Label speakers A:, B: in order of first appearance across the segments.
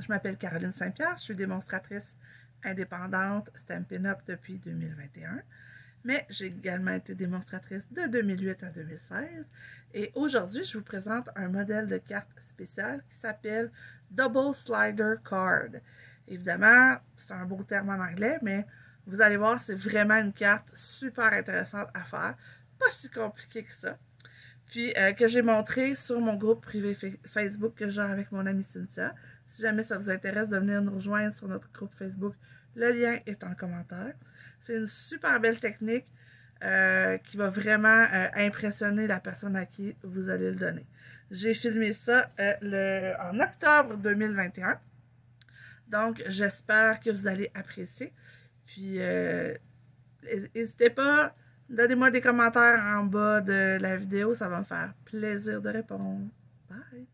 A: m'appelle Caroline Saint-Pierre, je suis démonstratrice indépendante Stampin' Up depuis 2021, mais j'ai également été démonstratrice de 2008 à 2016. Et aujourd'hui, je vous présente un modèle de carte spéciale qui s'appelle Double Slider Card. Évidemment, c'est un beau terme en anglais, mais vous allez voir, c'est vraiment une carte super intéressante à faire, pas si compliquée que ça. Puis que j'ai montré sur mon groupe privé Facebook que j'ai avec mon amie Cynthia. Si jamais ça vous intéresse de venir nous rejoindre sur notre groupe Facebook, le lien est en commentaire. C'est une super belle technique qui va vraiment impressionner la personne à qui vous allez le donner. J'ai filmé ça en octobre 2021. Donc, j'espère que vous allez apprécier. Puis, n'hésitez pas, donnez-moi des commentaires en bas de la vidéo. Ça va me faire plaisir de répondre. Bye!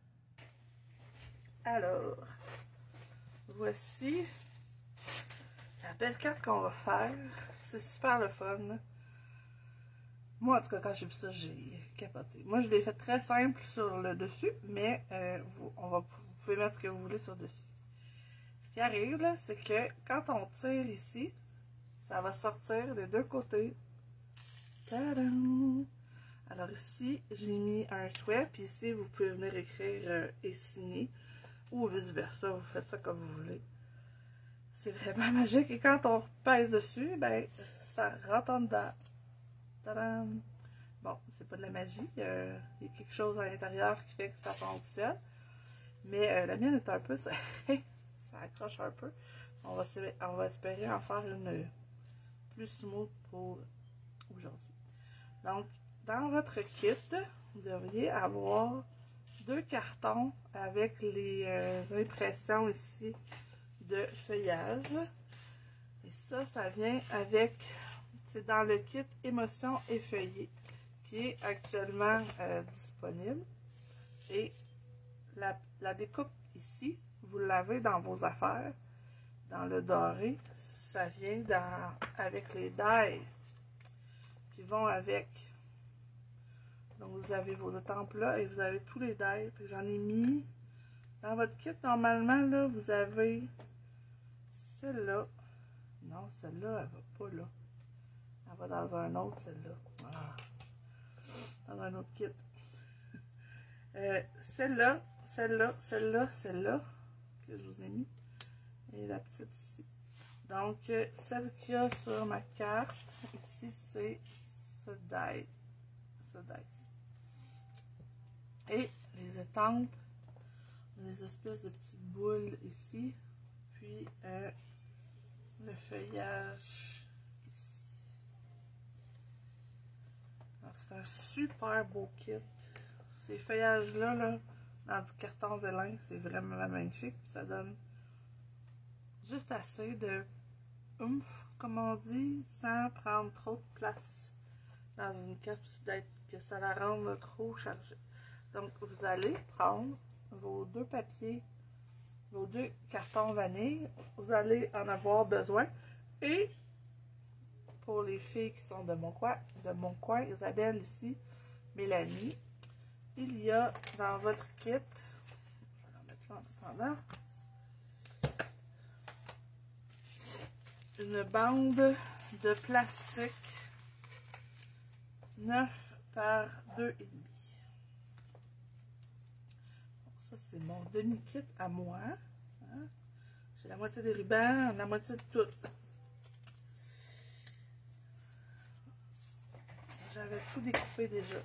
A: Alors, voici la belle carte qu'on va faire. C'est super le fun. Moi, en tout cas, quand j'ai vu ça, j'ai capoté. Moi, je l'ai fait très simple sur le dessus, mais vous pouvez mettre ce que vous voulez sur le dessus. Ce qui arrive, là, c'est que quand on tire ici, ça va sortir des deux côtés. Tadam! Alors ici, j'ai mis un souhait, puis ici, vous pouvez venir écrire et signer, ou vice-versa, vous faites ça comme vous voulez. C'est vraiment magique, et quand on pèse dessus, ben, ça rentre en dedans. Tadam! Bon, c'est pas de la magie, il y a quelque chose à l'intérieur qui fait que ça fonctionne, mais la mienne est un peu, ça accroche un peu. On va espérer en faire une plus smooth pour aujourd'hui. Donc, dans votre kit, vous devriez avoir 2 cartons avec les impressions ici de feuillage. Et ça vient avec, c'est dans le kit Émotion effeuillée qui est actuellement disponible. Et la découpe ici, vous l'avez dans vos affaires, dans le doré. Ça vient avec les die qui vont avec. Donc, vous avez vos étampes là et vous avez tous les die. J'en ai mis dans votre kit. Normalement, là, vous avez celle-là. Non, celle-là, elle va pas là. Elle va dans un autre, celle-là. Ah. Dans un autre kit. Celle-là, celle-là, celle-là, celle-là que je vous ai mis. Et la petite ici. Donc, celle qu'il y a sur ma carte, ici, c'est ce die. Ce dice. Et les étampes, les espèces de petites boules ici, puis le feuillage ici. C'est un super beau kit. Ces feuillages-là, là, dans du carton vélin, c'est vraiment magnifique. Puis ça donne juste assez de oomph, comme on dit, sans prendre trop de place dans une carte, que ça la rende trop chargée. Donc, vous allez prendre vos 2 papiers, vos 2 cartons vanille. Vous allez en avoir besoin. Et pour les filles qui sont de mon coin, Isabelle, Lucie, Mélanie, il y a dans votre kit, je vais en mettre là en attendant, une bande de plastique 9 par 2,5. Ça, c'est mon demi-kit à moi. Hein? J'ai la moitié des rubans, la moitié de tout. J'avais tout découpé déjà.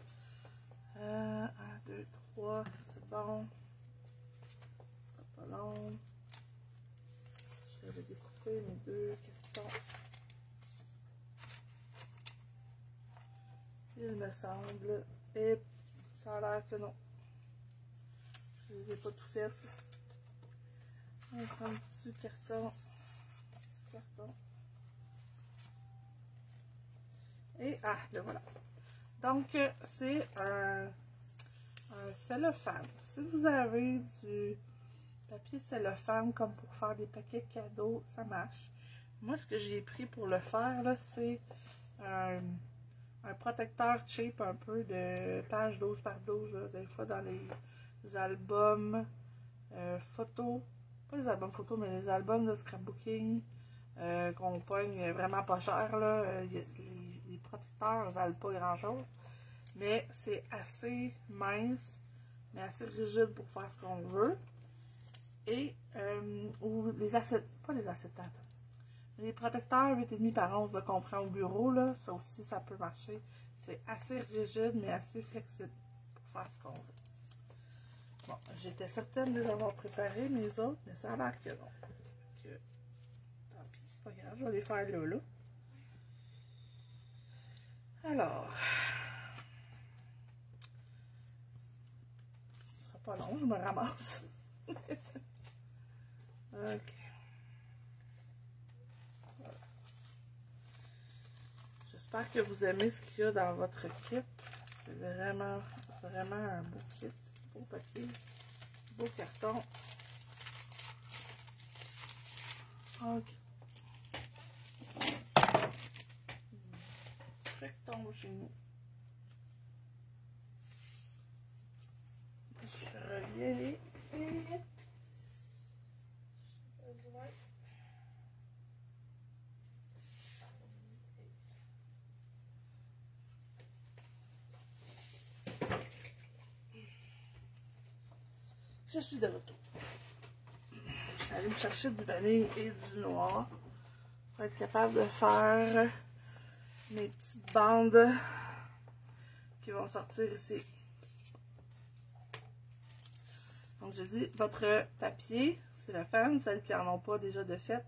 A: 1, 2, 3, c'est bon. Ça sera pas long. J'avais découpé mes 2 cartons. Il me semble. Et ça a l'air que non. Je les ai pas tout fait. On va prendre un petit carton. Et le voilà. Donc, c'est un cellophane. Si vous avez du papier cellophane comme pour faire des paquets cadeaux, ça marche. Moi, ce que j'ai pris pour le faire, là, c'est un protecteur cheap un peu de page 12 par 12, là, des fois dans les albums photos pas les albums photos, mais les albums de scrapbooking qu'on pogne vraiment pas cher, là. Les protecteurs ne valent pas grand-chose, mais c'est assez mince, mais assez rigide pour faire ce qu'on veut. Et, ou les pas les acétates, les protecteurs 8,5 par 11 qu'on prend au bureau, là, ça aussi, ça peut marcher. C'est assez rigide, mais assez flexible pour faire ce qu'on veut. Bon, j'étais certaine de les avoir préparés, mes autres, mais ça a l'air que non. Tant pis, c'est pas grave, je vais les faire là. Alors, ce sera pas long, je me ramasse. Ok. Voilà. J'espère que vous aimez ce qu'il y a dans votre kit. C'est vraiment, vraiment un beau kit. Beau papier, beau carton. Ok. Tombe chez nous. Je reviens. Je suis de retour. Je suis allée me chercher du vanille et du noir pour être capable de faire mes petites bandes qui vont sortir ici. Donc j'ai dit, votre papier, c'est le fan, celles qui n'en ont pas déjà de fait,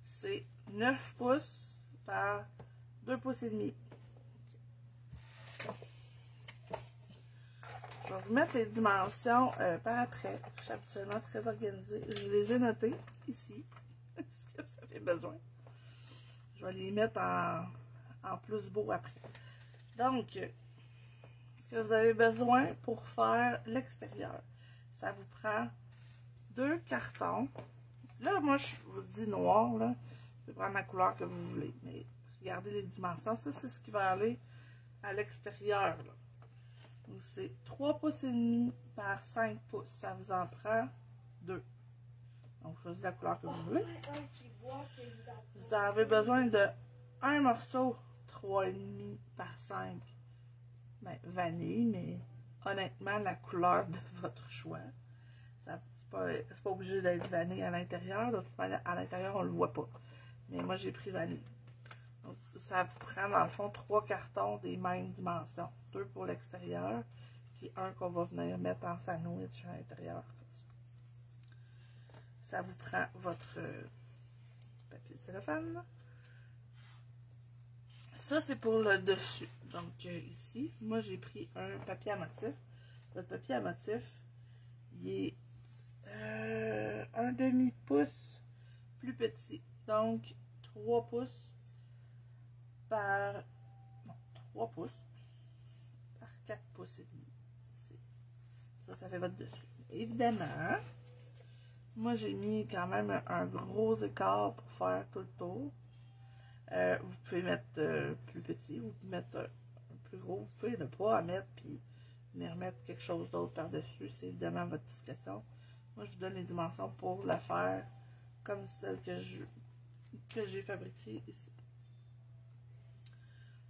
A: c'est 9 pouces par 2 pouces et demi. Je vais vous mettre les dimensions par après. Je suis absolument très organisée. Je les ai notées ici. Ce que vous avez besoin. Je vais les mettre en plus beau après. Donc, ce que vous avez besoin pour faire l'extérieur, ça vous prend 2 cartons. Là, moi, je vous dis noir, là. Vous pouvez prendre la couleur que vous voulez. Mais regardez les dimensions. Ça, c'est ce qui va aller à l'extérieur, là. Donc, c'est 3 pouces et demi par 5 pouces. Ça vous en prend 2. Donc, choisissez la couleur que vous voulez. Vous avez besoin de un morceau 3,5 par 5. Ben, vanille, mais honnêtement, la couleur de votre choix. C'est pas obligé d'être vanille à l'intérieur. De toute manière, à l'intérieur, on ne le voit pas. Mais moi, j'ai pris vanille. Donc, ça vous prend dans le fond 3 cartons des mêmes dimensions. 2 pour l'extérieur, puis un qu'on va venir mettre en sandwich à l'intérieur. Ça vous prend votre papier de cellophane. Ça, c'est pour le dessus. Donc, ici, moi, j'ai pris un papier à motif. Votre papier à motif, il est un demi-pouce plus petit. Donc, 3 pouces par... Non, 3 pouces par 4 pouces et demi. Ici. Ça fait votre dessus. Évidemment, moi, j'ai mis quand même un gros écart pour faire tout le tour. Vous pouvez mettre plus petit, vous pouvez mettre un plus gros, vous pouvez ne pas en mettre, puis venir mettre quelque chose d'autre par-dessus. C'est évidemment votre discrétion. Moi, je vous donne les dimensions pour la faire comme celle que j'ai fabriquée ici.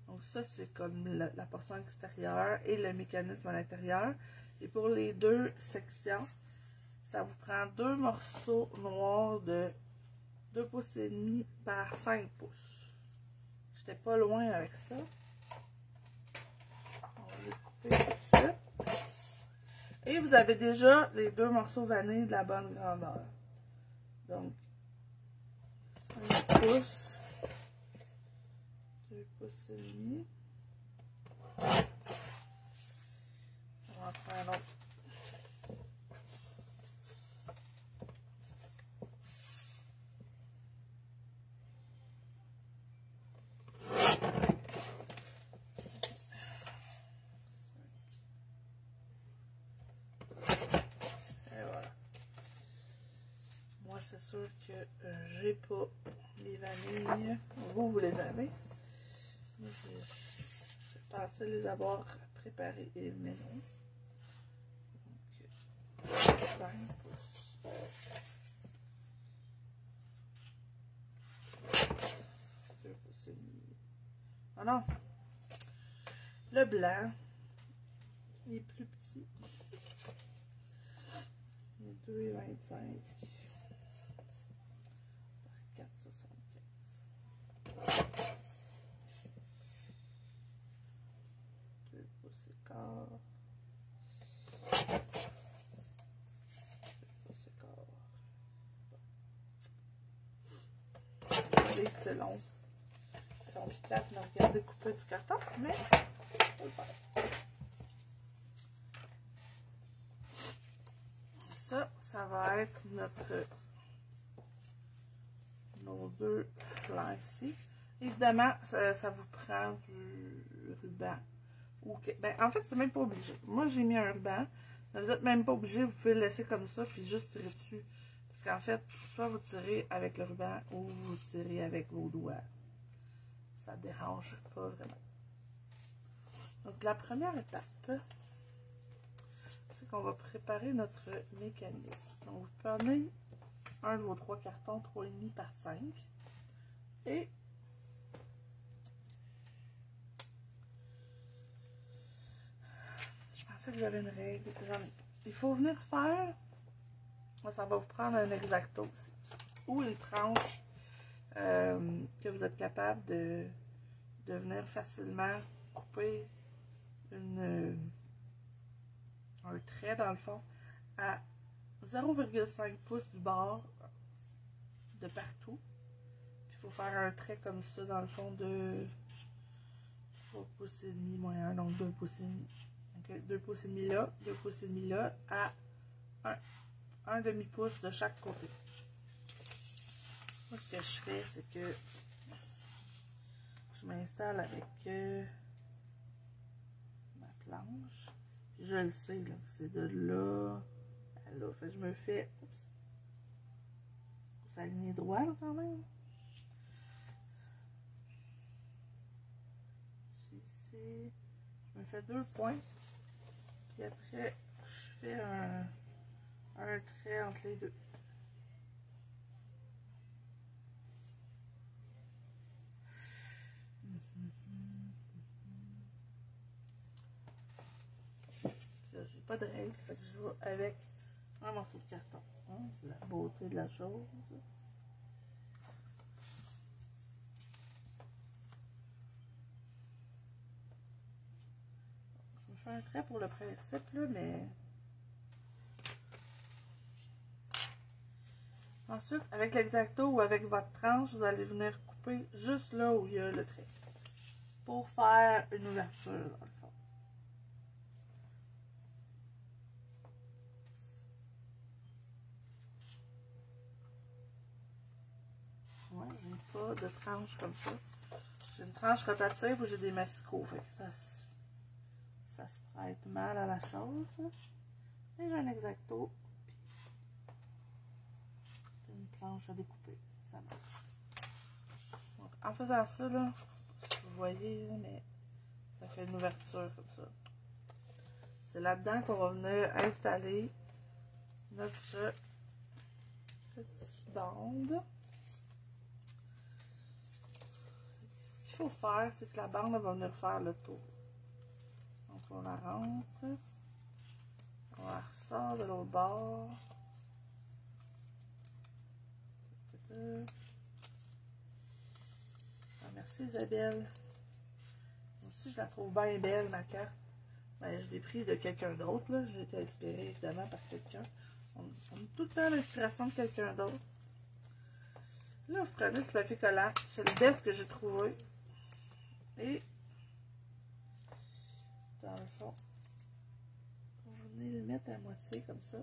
A: Donc ça, c'est comme la portion extérieure et le mécanisme à l'intérieur. Et pour les deux sections, ça vous prend 2 morceaux noirs de 2 pouces et demi par 5 pouces. J'étais pas loin avec ça. On va les couper tout de suite. Et vous avez déjà les 2 morceaux vanille de la bonne grandeur. Donc, 5 pouces, 2 pouces et demi. On va en prendre un autre. C'est sûr que j'ai pas les vanilles. Vous les avez. Moi, je pensais les avoir préparées, mais non. Donc, 5 pouces. Oh non! Le blanc, il est plus petit. Il est 2,25 par 4,75. 2 pouces et quart. 2 pouces et quart. C'est long. C'est long pis plate, mais regardez couper du carton, mais on va le faire. Ça va être nos deux flancs ici. Évidemment, ça vous prend du ruban. Ben, en fait, c'est même pas obligé. Moi, j'ai mis un ruban. Mais vous n'êtes même pas obligé. Vous pouvez le laisser comme ça, puis juste tirer dessus. Parce qu'en fait, soit vous tirez avec le ruban ou vous tirez avec vos doigts. Ça ne dérange pas vraiment. Donc, la première étape, c'est qu'on va préparer notre mécanisme. Donc, vous prenez un de vos 3 cartons, 3,5 par 5. Et je pensais que j'avais une règle. Il faut venir faire, ça va vous prendre un X-Acto aussi, ou une tranche que vous êtes capable de venir facilement couper un trait dans le fond à 0,5 pouces du bord de partout. Puis il faut faire un trait comme ça dans le fond de 3 pouces et demi moins 1, donc 2 pouces et demi. Okay, 2 pouces et demi là, 2 pouces et demi là, à un demi-pouce de chaque côté. Moi, ce que je fais, c'est que je m'installe avec ma planche. Je le sais, là, c'est de là à là. Fait que je me fais... Oups, faut s'aligner droit, là, quand même. Ici, je me fais 2 points. Puis après, je fais un trait entre les deux. Là, j'ai pas de règle, fait que je vais avec un morceau de carton. Hein, c'est la beauté de la chose. Je me fais un trait pour le principe, là, mais... Ensuite, avec l'X-Acto ou avec votre tranche, vous allez venir couper juste là où il y a le trait. Pour faire une ouverture, dans le fond. Ouais, j'ai pas de tranche comme ça. J'ai une tranche rotative où j'ai des massicots. Fait que ça se prête mal à la chose. Et j'ai un X-Acto. Une planche à découper. Ça marche. Donc, en faisant ça, là, vous voyez, mais ça fait une ouverture comme ça. C'est là-dedans qu'on va venir installer notre petite bande. Ce qu'il faut faire, c'est que la bande va venir faire le tour. Donc on la rentre. On la ressort de l'autre bord. Ah, merci Isabelle. Moi aussi, je la trouve bien belle, ma carte. Ben, je l'ai pris de quelqu'un d'autre. J'ai été inspirée évidemment par quelqu'un. On a tout le temps l'inspiration de quelqu'un d'autre. Là, vous prenez du papier collant. C'est le best que j'ai trouvé. Et dans le fond, vous venez le mettre à moitié comme ça.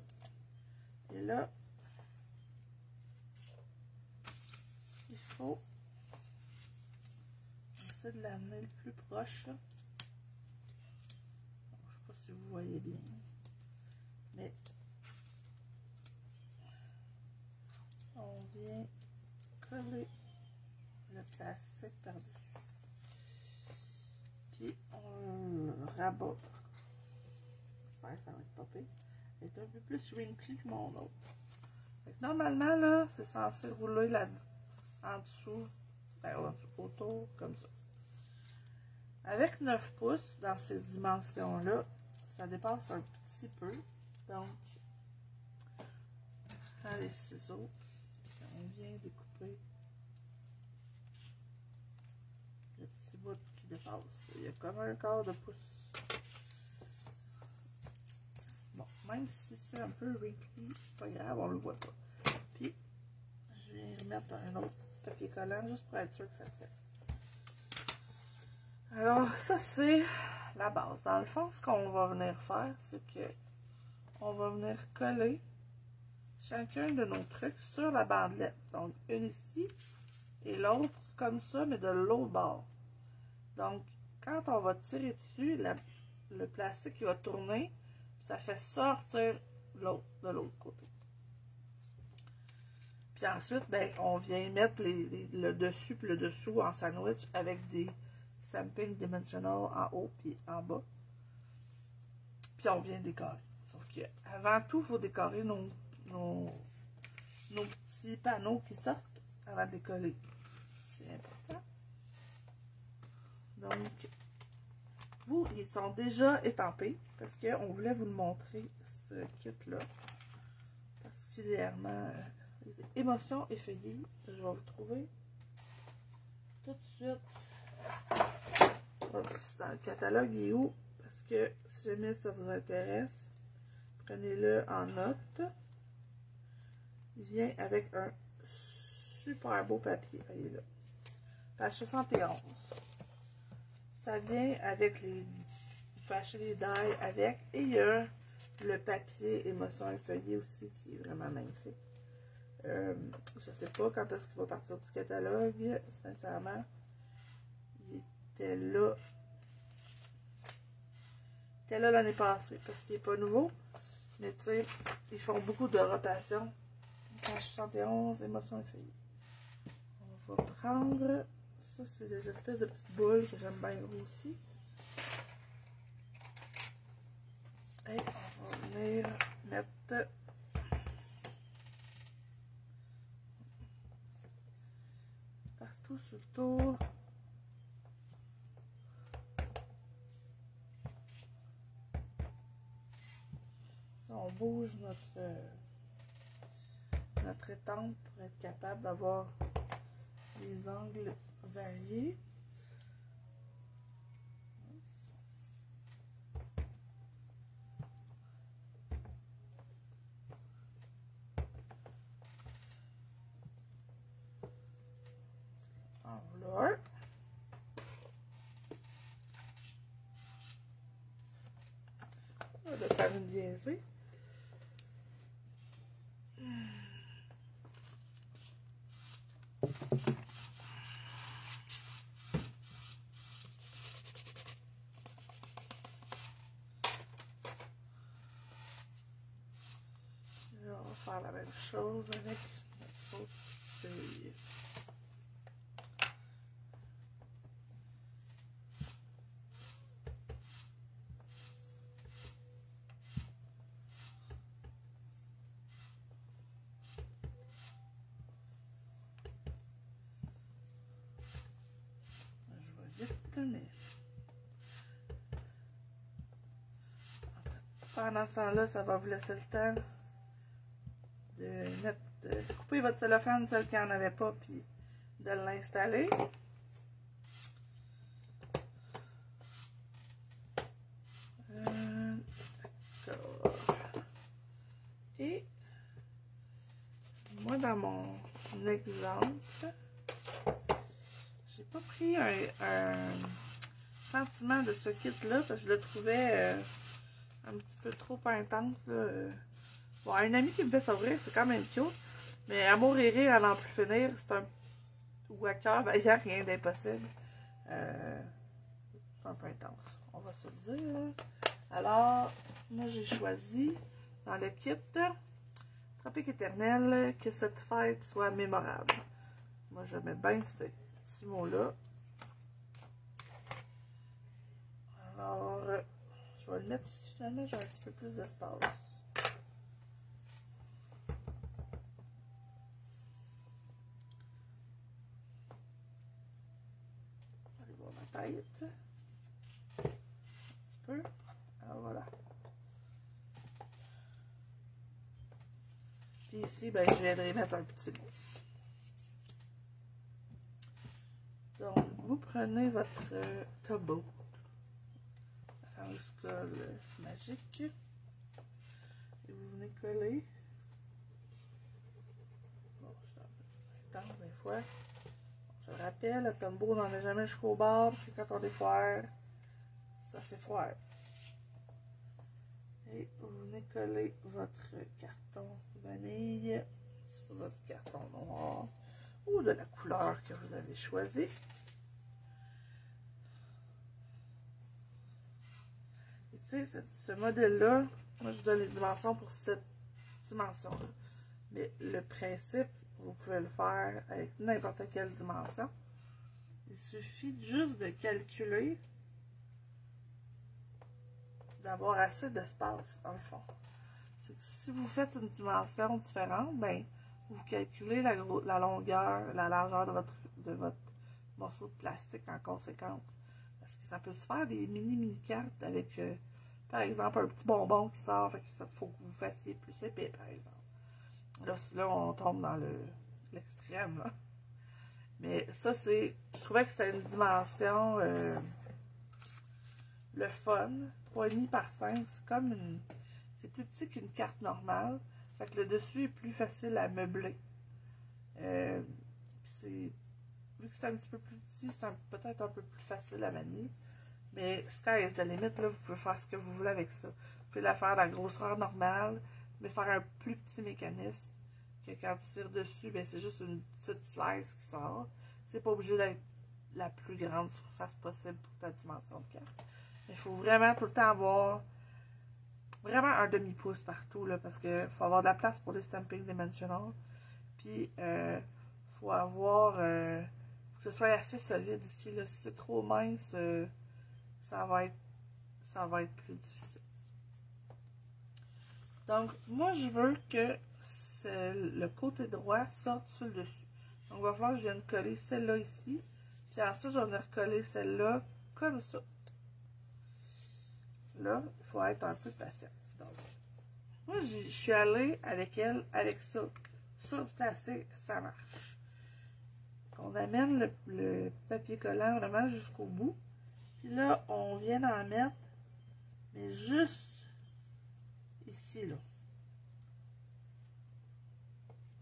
A: Et là, il faut essayer de l'amener le plus proche. Là. Bon, je ne sais pas si vous voyez bien. Mais on vient coller le plastique par-dessus. Puis on le rabat. J'espère que ça va être pas pire. Il est un peu plus wrinkly que mon autre. Fait que normalement, là, c'est censé rouler là en dessous, ben, autour, comme ça. Avec 9 pouces, dans ces dimensions-là, ça dépasse un petit peu. Donc, on prend les ciseaux, on vient découper le petit bout qui dépasse. Il y a comme un quart de pouce. Bon, même si c'est un peu wrinkly, c'est pas grave, on le voit pas. Puis, je vais remettre un autre papier collant juste pour être sûr que ça tient. Alors, ça c'est la base. Dans le fond, ce qu'on va venir faire, c'est que on va venir coller chacun de nos trucs sur la bandelette. Donc, une ici et l'autre comme ça, mais de l'autre bord. Donc, quand on va tirer dessus, le plastique il va tourner, ça fait sortir l'autre de l'autre côté. Puis ensuite, ben, on vient mettre le dessus et le dessous en sandwich avec des stamping dimensional en haut et en bas. Puis on vient décorer. Sauf que avant tout, il faut décorer nos petits panneaux qui sortent avant de les coller. C'est important. Donc, vous, ils sont déjà étampés parce qu'on voulait vous le montrer, ce kit-là. Particulièrement émotion effeuillée. Je vais vous trouver tout de suite. Oups, dans le catalogue, il est où? Parce que si jamais ça vous intéresse, prenez-le en note. Il vient avec un super beau papier. Il est là. Page 71. Ça vient avec les... Vous pouvez acheter les die avec. Et il y a le papier émotion effeuillée aussi qui est vraiment magnifique. Je sais pas quand est-ce qu'il va partir du catalogue. Sincèrement, il était là. Il était là l'année passée parce qu'il n'est pas nouveau. Mais tu sais, ils font beaucoup de rotation. Page 71, émotion effeuillée. On va prendre... Ça, c'est des espèces de petites boules que j'aime bien aussi. Et on va venir mettre partout sur le tour. On bouge notre étampe pour être capable d'avoir des angles variés. Voilà. On va faire une biaisée. Là, on va faire la même chose avec notre autre feuille. Mais pendant ce temps-là, ça va vous laisser le temps de couper votre cellophane, celle qui n'en avait pas, puis de l'installer. D'accord. Et moi, dans mon exemple, j'ai pas pris un sentiment de ce kit-là parce que je le trouvais un petit peu trop intense. Là. Bon, un ami qui me fait s'ouvrir, c'est quand même cute. Mais Amour et rire à n'en plus finir, c'est un... Ou à cœur, ben, il n'y a rien d'impossible. C'est un peu intense, on va se le dire. Alors, moi j'ai choisi dans le kit Tropique éternel, que cette fête soit mémorable. Moi j'aimais bien ce petit mot-là. Alors, je vais le mettre ici finalement, j'ai un petit peu plus d'espace. Allez voir ma tête. peu. Alors voilà. Puis ici, ben, je viendrai mettre un petit bout. Donc, vous prenez votre tobot, la fameuse colle magique, et vous venez coller. Bon, je suis un peu intense des fois. Je rappelle, le tombeau n'en met jamais jusqu'au bord, parce que quand on défoire, ça s'effoire. Et vous venez coller votre carton vanille sur votre carton noir ou de la couleur que vous avez choisie. Et tu sais, ce modèle-là, moi je donne les dimensions pour cette dimension-là. Mais le principe, vous pouvez le faire avec n'importe quelle dimension. Il suffit juste de calculer, d'avoir assez d'espace dans le fond. Si vous faites une dimension différente, ben, vous calculez la longueur, la largeur de votre morceau de plastique en conséquence. Parce que ça peut se faire des mini cartes avec, par exemple, un petit bonbon qui sort, fait que ça faut que vous fassiez plus épais, par exemple. Là on tombe dans l'extrême, là. Mais ça, je trouvais que c'était une dimension, le fun. 3,5 par 5, c'est comme c'est plus petit qu'une carte normale. Fait que le dessus est plus facile à meubler. Vu que c'est un petit peu plus petit, c'est peut-être un peu plus facile à manier. Mais sky is the limit, là, vous pouvez faire ce que vous voulez avec ça. Vous pouvez la faire à la grosseur normale, mais faire un plus petit mécanisme. Que quand tu tires dessus, ben, c'est juste une petite slice qui sort. C'est pas obligé d'être la plus grande surface possible pour ta dimension de carte. Il faut vraiment tout le temps avoir vraiment un demi-pouce partout, là, parce qu'il faut avoir de la place pour les stamping dimensional. Puis, faut avoir, faut que ce soit assez solide ici, là. Si c'est trop mince, ça va être plus difficile. Donc, moi, je veux que le côté droit sorte sur le dessus. Donc, il va falloir que je vienne coller celle-là ici. Puis ensuite, je vais venir coller celle-là comme ça. Là, il faut être un peu patient. Donc, moi, je suis allée avec elle, avec ça. Sur du plastique, ça marche. On amène le papier collant vraiment jusqu'au bout. Puis là, on vient en mettre, mais juste ici, là.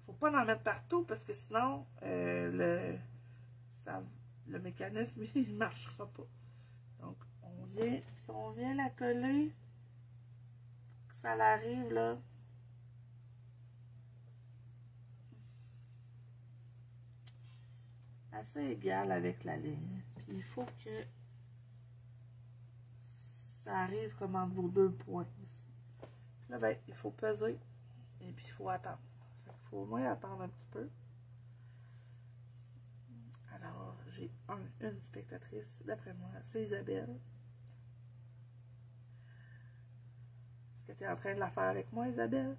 A: Faut pas en mettre partout parce que sinon, le mécanisme, il ne marchera pas. Donc, on vient la coller, que ça arrive là. Assez égal avec la ligne. Puis il faut que ça arrive comme entre vos deux points ici. Là, ben, il faut peser et puis il faut attendre. Il faut au moins attendre un petit peu. Alors, j'ai une spectatrice, d'après moi, c'est Isabelle. Est-ce que tu es en train de la faire avec moi, Isabelle?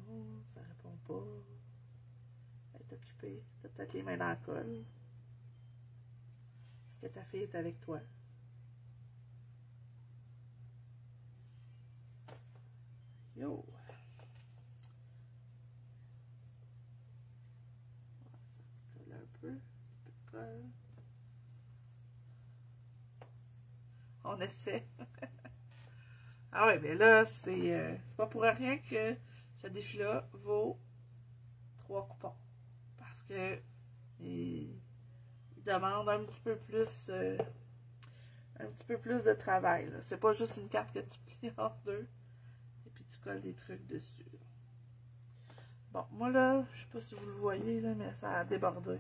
A: Oh, ça répond pas. Elle est occupée. Tu as peut-être les mains dans la colle. Est-ce que ta fille est avec toi? Yo! Ça colle un peu. Un peu de colle. On essaie. Ah ouais, mais là, c'est pas pour rien que ce défi-là vaut 3 coupons. Parce que il demande un petit peu plus de travail. C'est pas juste une carte que tu plies en deux et puis tu colles des trucs dessus. Bon, moi là, je sais pas si vous le voyez, là, mais ça a débordé.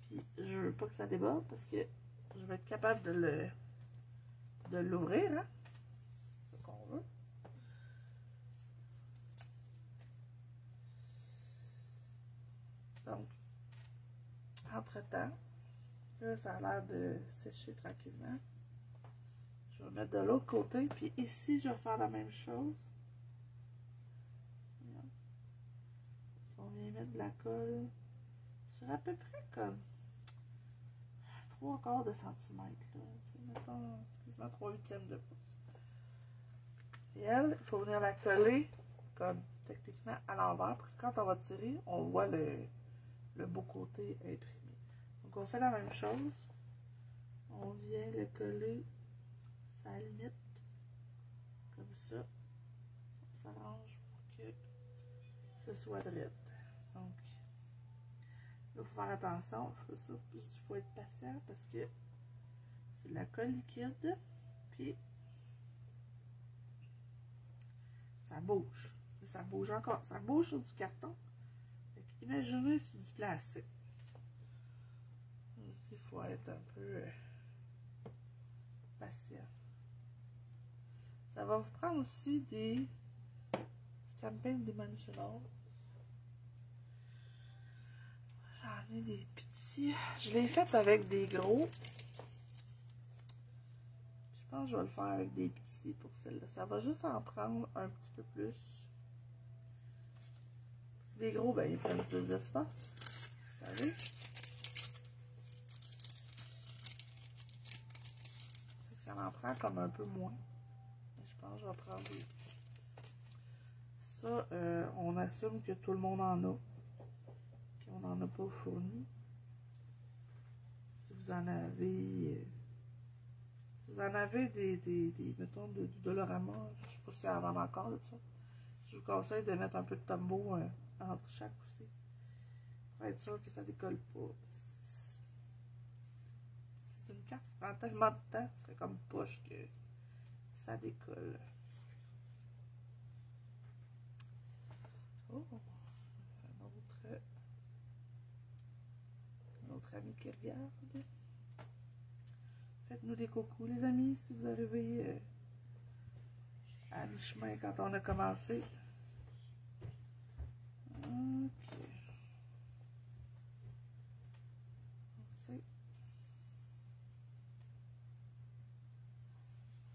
A: Puis je veux pas que ça déborde parce que je vais être capable de l'ouvrir, hein. C'est ce qu'on veut. Donc, entre-temps, là, ça a l'air de sécher tranquillement. Je vais mettre de l'autre côté, puis ici, je vais faire la même chose. On mettre de la colle sur à peu près comme 3/4 de centimètre. Là. Mettons, quasiment 3/8 de pouce. Et elle, il faut venir la coller comme techniquement à l'envers pour que quand on va tirer, on voit le beau côté imprimé. Donc on fait la même chose. On vient le coller à la limite, comme ça. On s'arrange pour que ce soit droit. Donc, là, il faut faire attention. Il faut être patient parce que c'est de la colle liquide. Puis, ça bouge. Ça bouge encore. Ça bouge sur du carton. Imaginez c'est du plastique. Il faut être un peu patient. Ça va vous prendre aussi des Stampin' Dimensional. J'en ai des petits. Je l'ai fait avec des gros. Je pense que je vais le faire avec des petits pour celle-là. Ça va juste en prendre un petit peu plus. Les gros, ben, ils prennent plus d'espace. Vous savez. Ça m'en prend comme un peu moins. Mais je pense que je vais prendre des petits. Ça, on assume que tout le monde en a. Qu'on n'en a pas fourni. Si vous en avez... si vous en avez mettons, du Dollarama, je ne sais pas si elle en a encore de ça. Je vous conseille de mettre un peu de tombeau entre chaque aussi. Pour être sûr que ça ne décolle pas. C'est une carte qui prend tellement de temps, ce serait comme poche que ça décolle. Oh, un autre ami qui regarde. Faites-nous des coucous les amis si vous arrivez à mi-chemin quand on a commencé. Ok.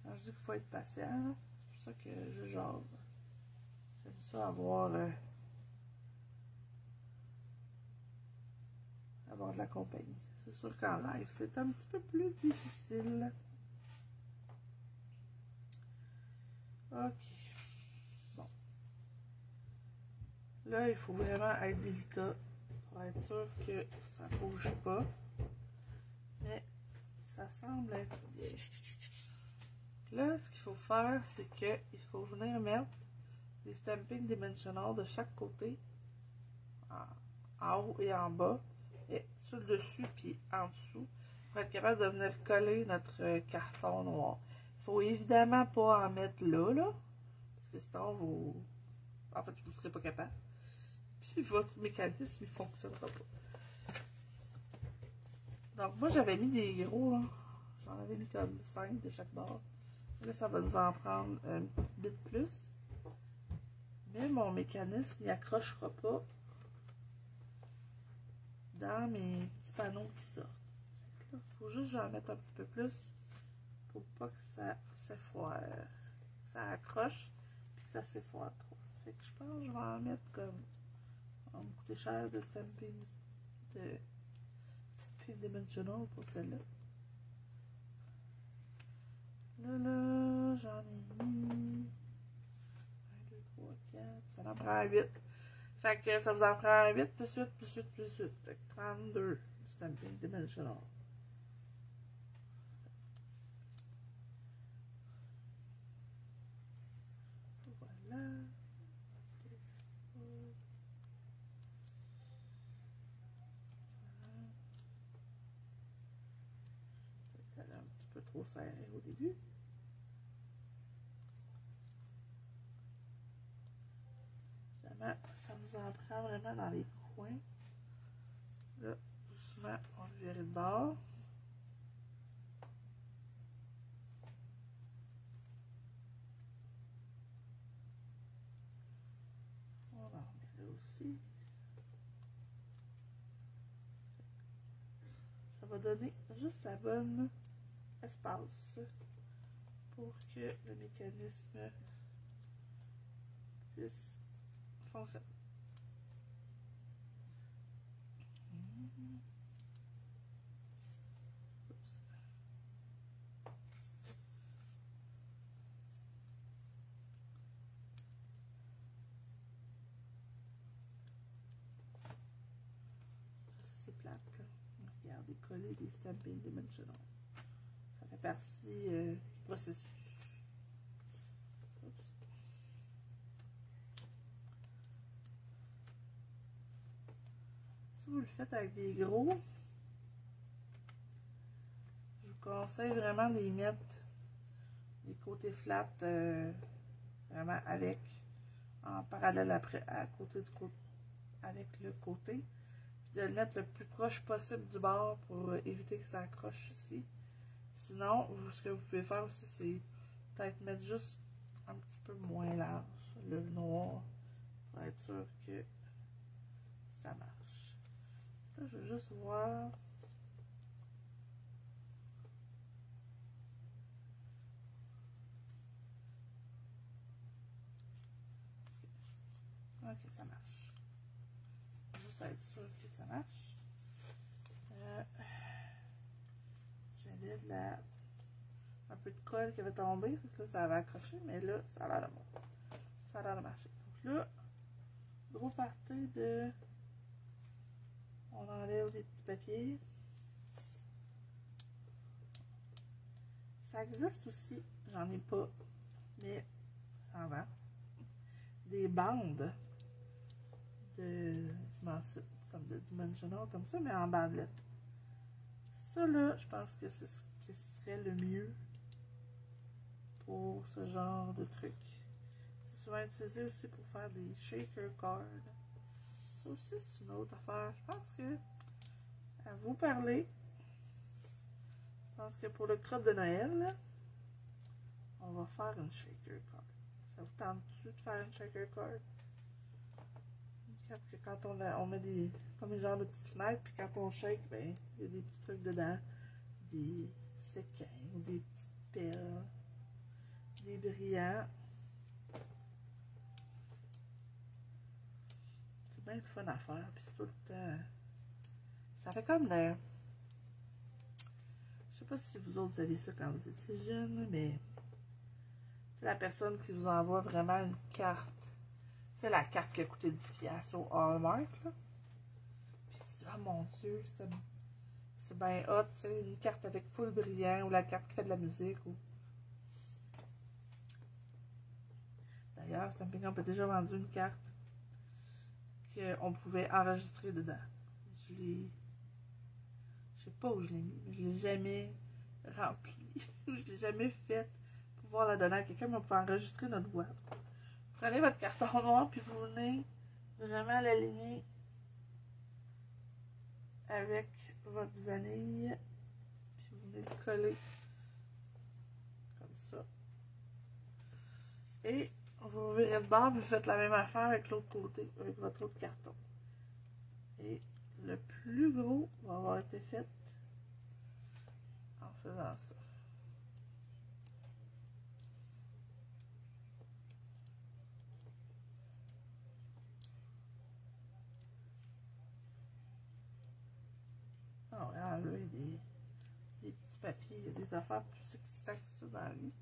A: Alors, je dis qu'il faut être patient, c'est pour ça que je jase. J'aime ça avoir de la compagnie. C'est sûr qu'en live, c'est un petit peu plus difficile. Ok. Bon. Là, il faut vraiment être délicat pour être sûr que ça ne bouge pas. Mais ça semble être bien. Là, ce qu'il faut faire, c'est qu'il faut venir mettre des Stampin' Dimensional de chaque côté, en haut et en bas, et sur le dessus puis en dessous, pour être capable de venir coller notre carton noir. Il ne faut évidemment pas en mettre là, parce que sinon, en fait, vous ne serez pas capable. Puis votre mécanisme, il ne fonctionnera pas. Donc, moi, j'avais mis des gros, là. J'en avais mis comme 5 de chaque bord. Là, ça va nous en prendre un petit bit plus. Mais mon mécanisme, il accrochera pas dans mes petits panneaux qui sortent. Il faut juste que j'en mette un petit peu plus pour pas que ça s'effoire. Ça accroche et que ça s'effoire trop. Fait que je pense que je vais en mettre comme... Ça va me coûter cher de Stampin' Dimensional pour celle-là. Là, j'en ai mis 1, 2, 3, 4, ça en prend 8. Fait que ça vous en prend 8 plus 8 plus 8 plus 8. Fait que 32 Stampin' Dimensional. Voilà. Ça a un petit peu trop serré au début. Ça nous en prend vraiment dans les coins. Là, doucement, on va virer de bord. On en remet là aussi. Ça va donner juste la bonne espace pour que le mécanisme puisse fonctionner. C'est plate, là. Regardez, coller des stampings dimensional. Ça fait partie du processus. Oups. Si vous le faites avec des gros, je vous conseille vraiment de les mettre les côtés flats vraiment avec, en parallèle après, à côté du côté, avec le côté. De le mettre le plus proche possible du bord pour éviter que ça accroche ici. Sinon, ce que vous pouvez faire aussi, c'est peut-être mettre juste un petit peu moins large le noir pour être sûr que ça marche. Là, je veux juste voir. Ok, ça marche. Juste être sûr que ça marche. J'avais un peu de colle qui avait tombé, donc là ça avait accroché, mais là ça a l'air de bon. Ça a l'air de marcher. Donc là, gros party de. On enlève les petits papiers. Ça existe aussi, j'en ai pas, mais j'en vends. Des bandes de comme de dimensional, comme ça, mais en bandelette. Ça là, je pense que c'est ce qui serait le mieux pour ce genre de truc. C'est souvent utilisé aussi pour faire des shaker cards. Ça aussi, c'est une autre affaire. Je pense que, à vous parler, je pense que pour le crotte de Noël, là, on va faire une shaker card. Ça vous tente-tu de faire une shaker card? Une carte que quand on met des, comme un genre de petites fenêtres, puis quand on shake, ben, il y a des petits trucs dedans. Des séquins, des petites perles, des brillants. C'est bien le fun à faire, puis c'est tout le temps. Ça fait comme l'air. Je sais pas si vous autres avez ça quand vous étiez jeune, mais c'est la personne qui vous envoie vraiment une carte. Tu sais, la carte qui a coûté 10$ au Hallmark, là. Puis tu dis, oh mon Dieu, c'est bien hot, tu sais, une carte avec full brillant, ou la carte qui fait de la musique, ou. D'ailleurs, Stampin' Up a déjà vendu une carte qu'on pouvait enregistrer dedans. Je sais pas où je l'ai mis, mais je l'ai jamais rempli. Je l'ai jamais fait pour pouvoir la donner à quelqu'un, mais on pouvait enregistrer notre voix. Prenez votre carton noir, puis vous venez vraiment l'aligner avec votre vanille, puis vous venez le coller comme ça. Et vous virez de bord, puis vous faites la même affaire avec l'autre côté, avec votre autre carton. Et le plus gros va avoir été fait en faisant ça. On va enlever des petits papiers, il y a des affaires plus excitantes que ça dans la vie.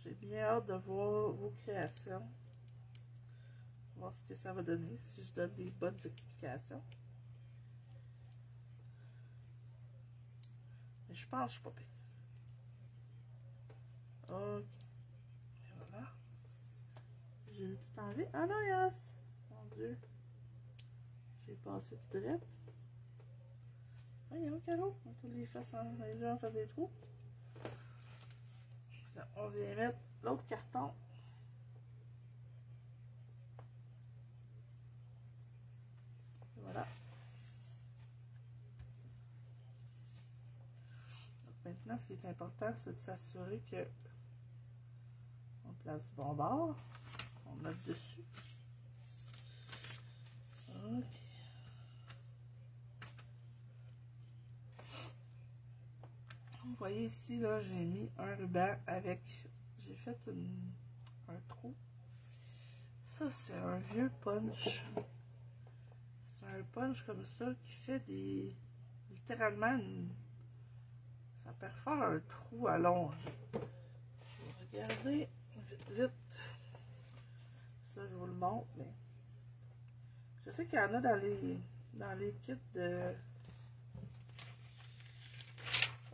A: J'ai bien hâte de voir vos créations. Voir ce que ça va donner, si je donne des bonnes explications. Mais je pense que je suis pas pire. Ok. Et voilà. J'ai tout enlevé. Ah non, yes! Mon Dieu. J'ai passé tout droit. Voyons, Caro. On tous les faces les gens fassent des trous. Là, on vient mettre l'autre carton. Voilà. Donc maintenant, ce qui est important, c'est de s'assurer que on place du bon bord. On note dessus. Ok. Vous voyez ici, là, j'ai mis un ruban avec... J'ai fait fait un trou. Ça, c'est un vieux punch. C'est un punch comme ça qui fait des... littéralement, ça perfore un trou allongé. Je vais regarder vite, vite. Ça, je vous le montre, mais... Je sais qu'il y en a dans les kits de...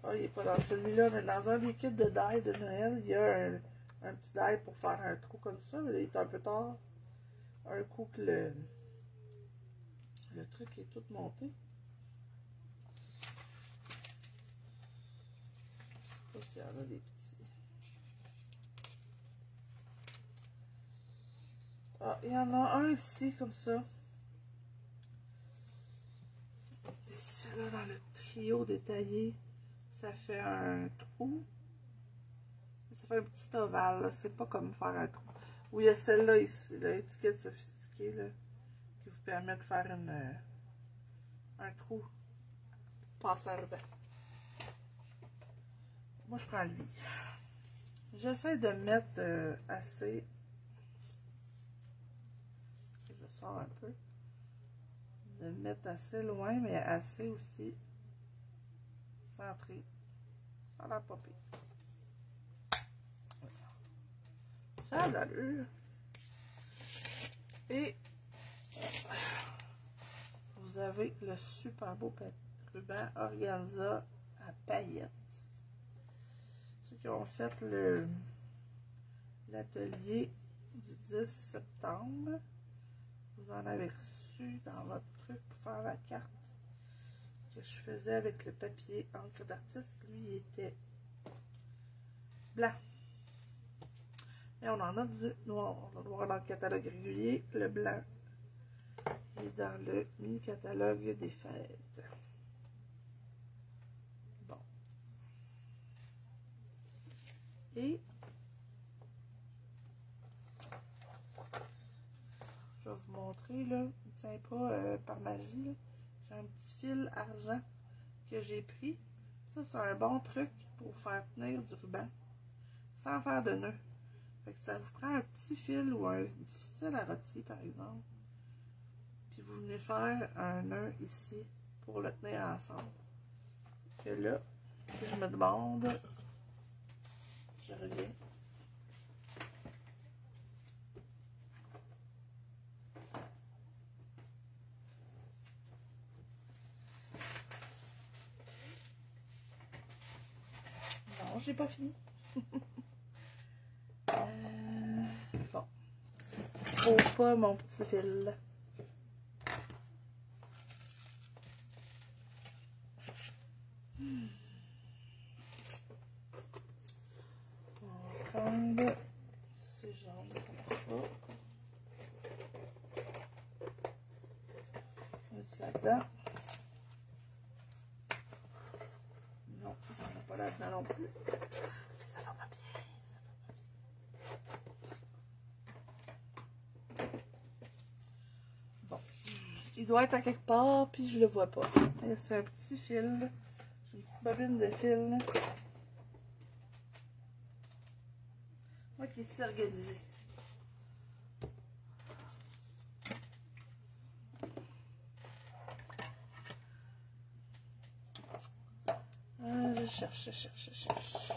A: Ah, il n'est pas dans celui-là, mais dans un des kits de die de Noël, il y a un petit die pour faire un trou comme ça. Mais là, il est un peu tard. Un coup que le truc est tout monté. Je sais pas s'il y en a des petits. Ah, il y en a un ici, comme ça. Ici, là, dans le trio détaillé, ça fait un trou. Ça fait un petit ovale, c'est pas comme faire un trou. Oui, il y a celle-là ici, l'étiquette sophistiquée, là, qui vous permet de faire un trou passer un ruban. Moi, je prends lui. J'essaie de mettre assez. Je sors un peu. De mettre assez loin, mais assez aussi centré. Ça a l'air pas pire. Ça a de l'allure. Et vous avez le super beau ruban organza à paillettes. Ceux qui ont fait l'atelier du 10 septembre, vous en avez reçu dans votre truc pour faire la carte que je faisais avec le papier encre d'artiste. Lui, il était blanc. Et on en a du noir. On le noir dans le catalogue régulier. Le blanc est dans le mini-catalogue des fêtes. Bon. Et je vais vous montrer, là. Il ne tient pas par magie. J'ai un petit fil argent que j'ai pris. Ça, c'est un bon truc pour faire tenir du ruban sans faire de nœud. Fait que ça vous prend un petit fil ou un fil à rôti, par exemple. Puis vous venez faire un nœud ici pour le tenir ensemble. Que là, si je me demande, je reviens. Non, j'ai pas fini. Bon. Je trouve pas mon petit fil. On va prendre. C'est jaune, ça marche pas. On met ça là-dedans. Non, ça n'a pas là-dedans non plus. Ça va pas bien. Bon. Il doit être à quelque part, puis je le vois pas. C'est un petit fil. J'ai une petite bobine de fil. Moi qui suis organisée. Je cherche.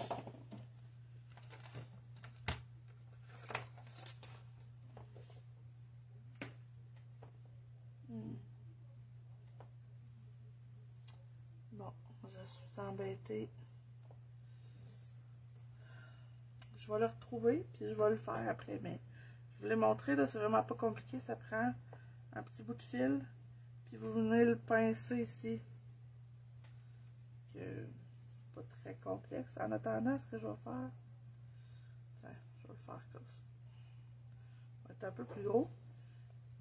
A: Bon, je suis embêtée. Je vais le retrouver, puis je vais le faire après. Mais je vous l'ai montré, là, c'est vraiment pas compliqué. Ça prend un petit bout de fil, puis vous venez le pincer ici. C'est pas très complexe. En attendant, ce que je vais faire, tiens, je vais le faire comme ça. Il va être un peu plus gros,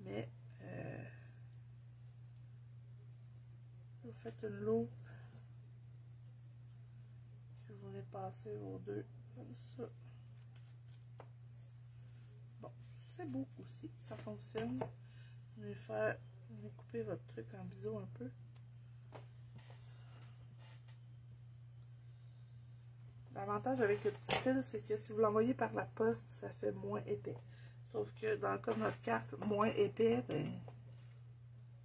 A: mais vous faites une loupe, puis vous venez passer vos deux comme ça. Bon, c'est beau aussi, ça fonctionne. Vous venez couper votre truc en biseau un peu. L'avantage avec le petit fil, c'est que si vous l'envoyez par la poste, ça fait moins épais. Sauf que dans le cas de notre carte, moins épais, ben,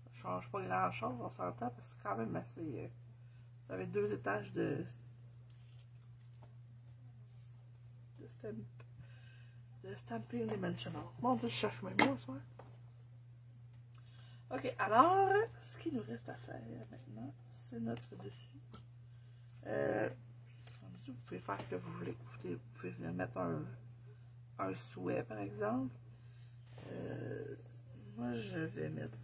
A: ça change pas grand-chose, on s'entend, parce que c'est quand même assez... vous avez 2 étages de Stamping Dimensional. Bon, je cherche mes mots, ça. Ok, alors, ce qu'il nous reste à faire maintenant, c'est notre dessus. Vous pouvez faire ce que vous voulez. Vous pouvez venir mettre un souhait, par exemple. Moi, je vais mettre...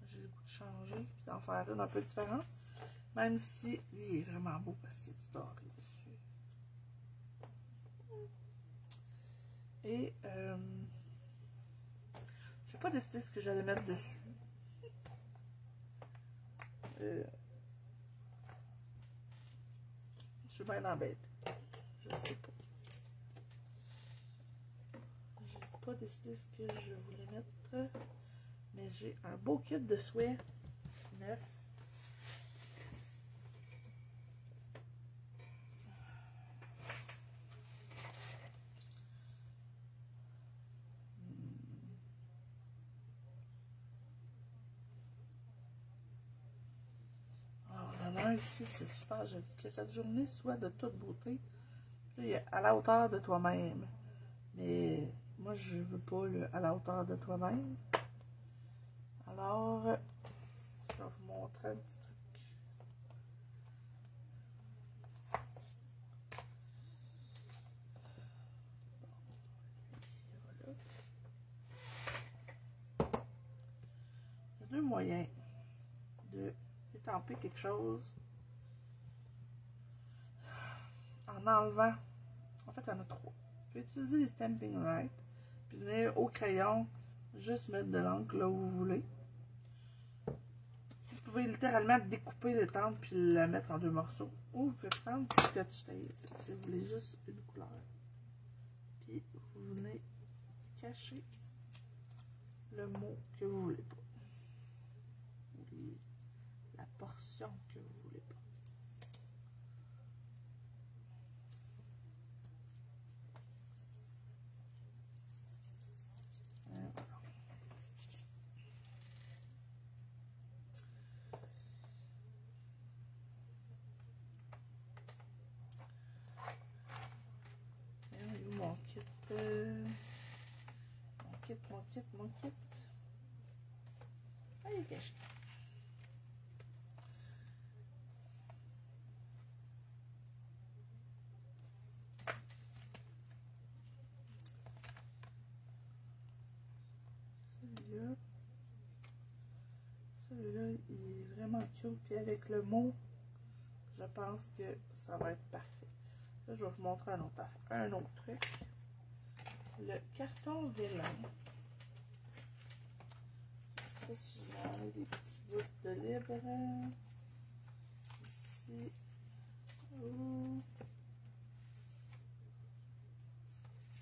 A: J'ai le goût de changer et d'en faire une un peu différente. Même si lui il est vraiment beau parce qu'il y a du doré dessus. Et je n'ai pas décidé ce que j'allais mettre dessus. Je suis bien embêtée. Je sais pas. J'ai pas décidé ce que je voulais mettre. Mais j'ai un beau kit de souhaits neuf. Ici, c'est super joli. Que cette journée soit de toute beauté. Là, il y a à la hauteur de toi-même. Mais moi, je veux pas le à la hauteur de toi-même. Alors, je vais vous montrer un petit truc. Voilà. Il y a 2 moyens de étamper quelque chose en enlevant. En fait, il y en a 3. Vous pouvez utiliser les Stamping Right, puis venir au crayon, juste mettre de l'encre là où vous voulez. Vous pouvez littéralement découper l'étampe puis la mettre en 2 morceaux. Ou vous pouvez prendre du Scotch Tape si vous voulez juste une couleur. Puis vous venez cacher le mot que vous voulez pas. La portion que vous voulez pas. Voilà. Mon kit, mon kit. Ah, il est caché. Celui-là, il est vraiment cute. Puis avec le mot, je pense que ça va être parfait. Là, je vais vous montrer un autre truc. Le carton vélin. Ça, si je mets des petits bouts de libre. Ici.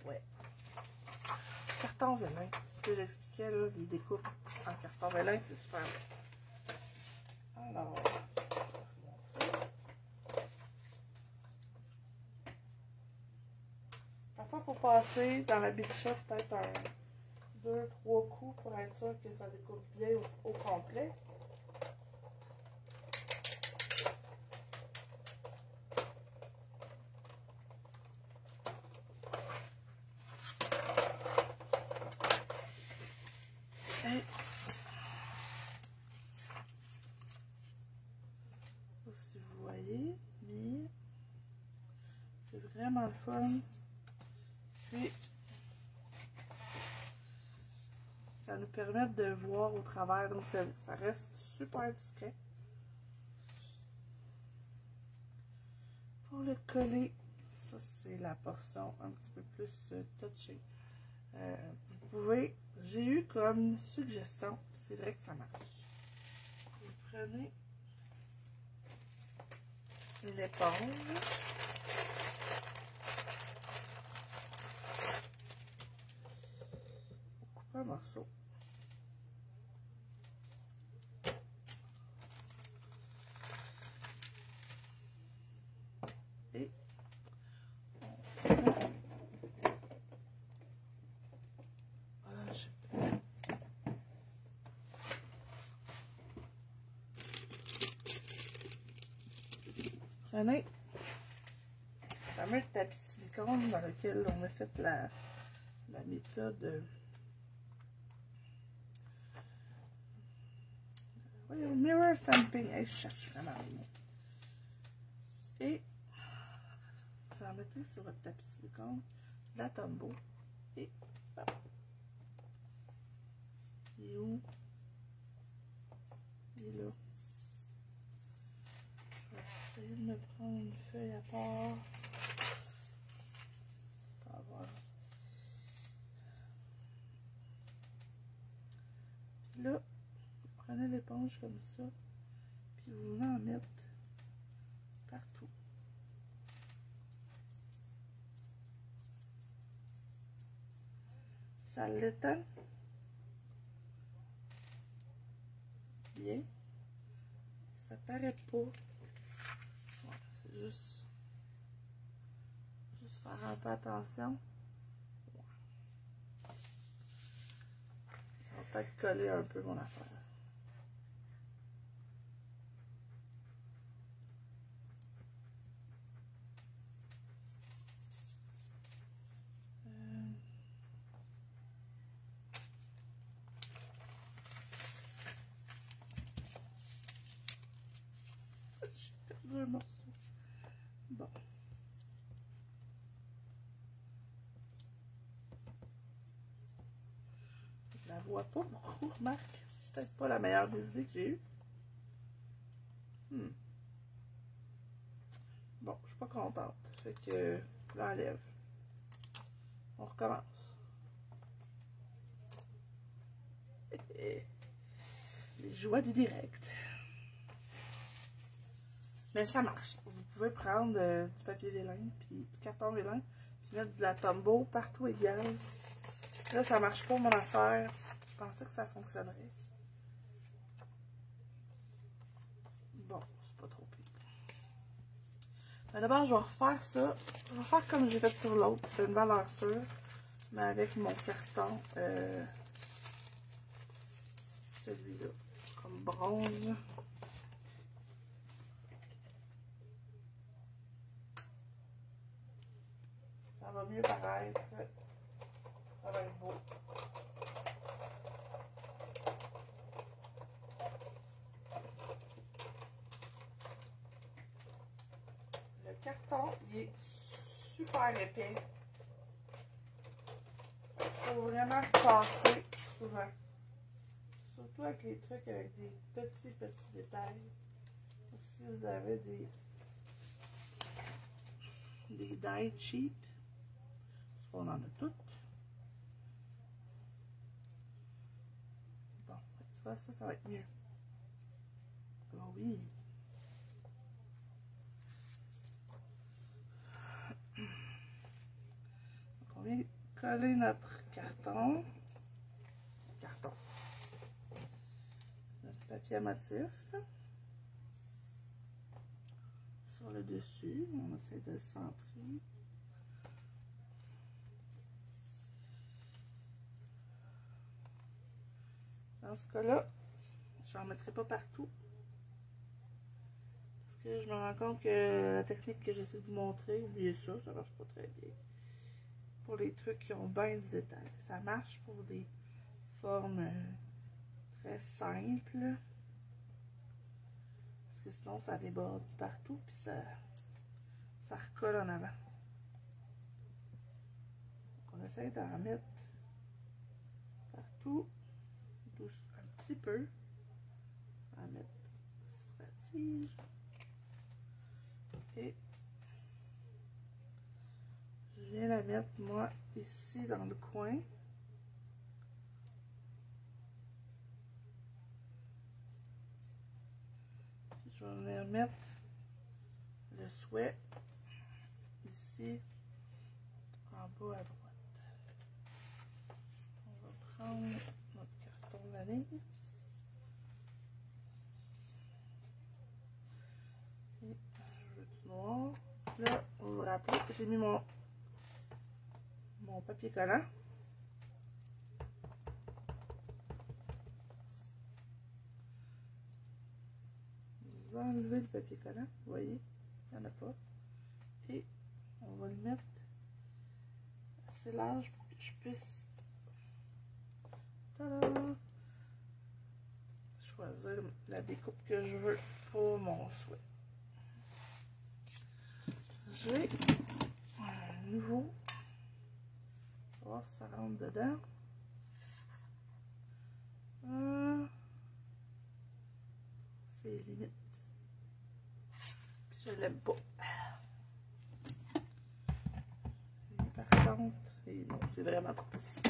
A: Ouais. Carton vélin. Ce que j'expliquais, là, les découpes en carton vélin, c'est super bon. Alors, parfois, il faut passer dans la Big Shot peut-être 2-3 coups pour être sûr que ça découpe bien au complet. Et si vous voyez, mais c'est vraiment le fun. Puis, ça nous permet de voir au travers, donc ça reste super discret. Pour le coller, ça c'est la portion un petit peu plus touchée. Vous pouvez, j'ai eu comme suggestion, c'est vrai que ça marche. Vous prenez une éponge. Vous coupez un morceau. prenez le fameux tapis de silicone dans lequel on a fait la méthode. Voyons, mirror stamping. Hey, je cherche vraiment le mot. Et vous en mettez sur votre tapis de silicone de la Tombow. Et hop. Il est où? Il est là. Je vais essayer de me prendre une feuille à part. Pour avoir. Puis là, vous prenez l'éponge comme ça. Puis vous voulez en mettre partout. Ça l'étend bien. Ça paraît pas. Ouais, c'est juste faire un peu attention. Ouais. Ça va peut-être coller un peu mon affaire. J'ai perdu un morceau. Bon. Je la vois pas beaucoup, remarque. C'est peut-être pas la meilleure des idées que j'ai eue. Bon, je suis pas contente. Fait que je l'enlève. On recommence. Les joies du direct. Mais ça marche. Vous pouvez prendre du papier vélin, puis du carton vélin, puis mettre de la Tombow partout égal. Là, ça marche pas mon affaire. Je pensais que ça fonctionnerait. Bon, c'est pas trop pire. D'abord, je vais refaire ça. Je vais faire comme j'ai fait sur l'autre. C'est une valeur sûre, mais avec mon carton, celui-là, comme bronze. Ça va mieux paraître. Ça va être beau. Le carton, il est super épais. Il faut vraiment passer souvent. Surtout avec les trucs avec des petits détails. Ou si vous avez des dies cheap, parce qu'on en a toutes. Bon, tu vois, ça va être mieux. Oh oui. Donc on vient coller notre carton. Notre papier à motif. Sur le dessus, on essaie de le centrer. Dans ce cas-là, j'en mettrai pas partout. Parce que je me rends compte que la technique que j'essaie de vous montrer, oubliez ça, ça marche pas très bien. Pour les trucs qui ont bien du détail. Ça marche pour des formes très simples. Parce que sinon, ça déborde partout, puis ça recolle en avant. Donc, on essaie d'en mettre partout, un petit peu. On va mettre sur la tige. Et je viens la mettre, moi, ici dans le coin. Puis je vais venir mettre le souhait ici en bas à droite. On va prendre notre carton vanille. Et je veux du noir. Là, vous vous rappelez que j'ai mis mon papier collant. Vous enlevez le papier collant, vous voyez. Il n'y en a pas. Et on va le mettre assez large pour que je puisse choisir la découpe que je veux pour mon souhait. J'ai un nouveau. On va voir si ça rentre dedans. C'est limite. Puis je l'aime pas. Et par contre, et non, c'est vraiment trop petit.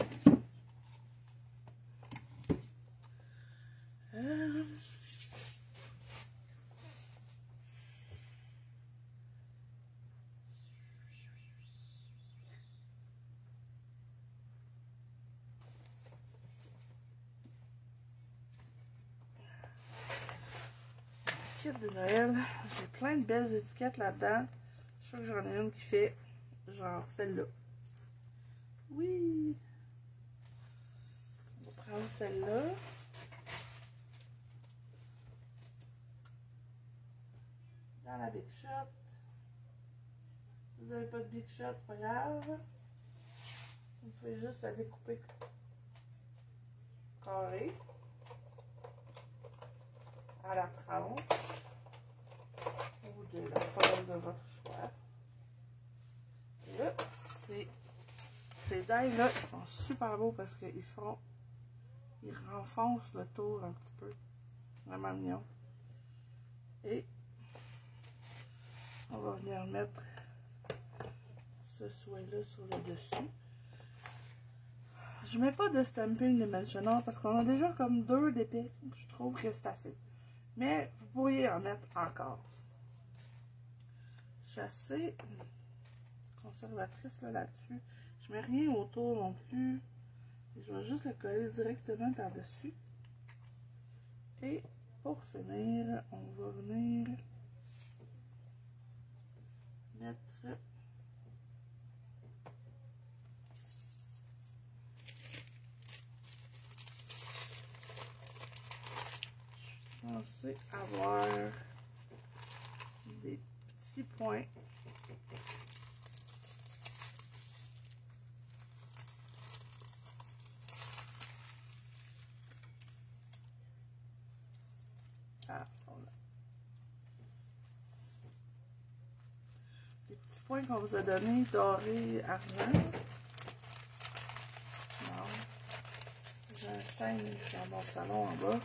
A: Kit de Noël, j'ai plein de belles étiquettes là-dedans. Je suis sûre que j'en ai une qui fait genre celle-là. Oui! On va prendre celle-là. Dans la Big Shot. Si vous n'avez pas de Big Shot, c'est pas grave. Vous pouvez juste la découper carré à la tranche ou de la forme de votre choix. Et là, ces dailles-là, ils sont super beaux parce qu'ils renfoncent le tour un petit peu. Vraiment mignon. Et on va venir mettre ce souhait-là sur le dessus. Je mets pas de stamping dimensional parce qu'on a déjà comme 2 d'épais. Je trouve que c'est assez. Mais vous pourriez en mettre encore. Je suis assez conservatrice là-dessus. Je mets rien autour non plus. Je vais juste le coller directement par-dessus. Et pour finir, on va venir mettre censé avoir des petits points. Ah, voilà. Les petits points qu'on vous a donnés, doré, argent. Non. J'ai un 5 dans mon salon en bas.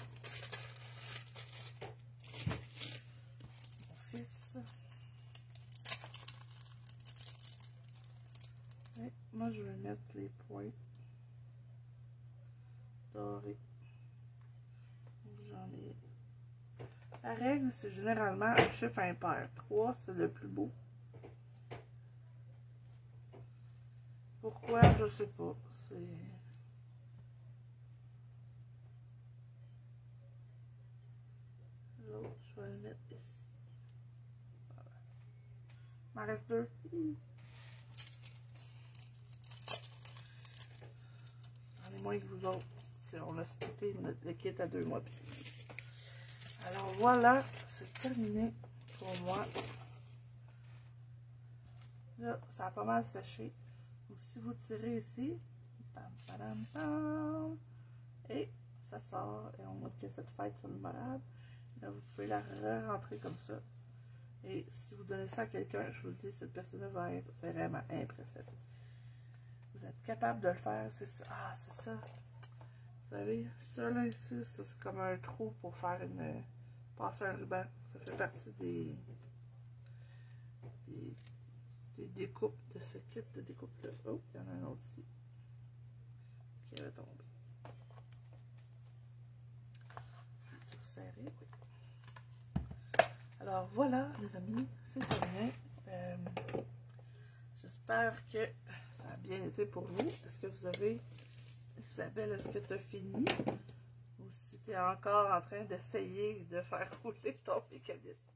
A: Et moi, je vais mettre les points dorés. J'en ai. La règle, c'est généralement un chiffre impair. 3, c'est le plus beau. Pourquoi? Je sais pas. C'est... L'autre, je vais le mettre ici. Voilà. Il m'en reste 2. J'en ai moins que vous autres. On a splitté le kit à 2 mois. Alors voilà, c'est terminé pour moi. Là, ça a pas mal séché. Donc si vous tirez ici, bam, bam, bam, et ça sort. Et on voit que cette fête soit mémorable. Là, vous pouvez la re-rentrer comme ça. Et si vous donnez ça à quelqu'un, je vous dis, cette personne va être vraiment impressionnée. Vous êtes capable de le faire. C'est ça. Ah, c'est ça. Vous savez, ça là ici, c'est comme un trou pour faire passer un ruban. Ça fait partie des découpes de ce kit de découpe là. Oh, il y en a un autre ici qui est retombé. Je vais serrer, oui. Alors voilà, les amis, c'est terminé. J'espère que ça a bien été pour vous. Est-ce que vous avez... Isabelle, est-ce que tu as fini? Ou si tu es encore en train d'essayer de faire rouler ton mécanisme?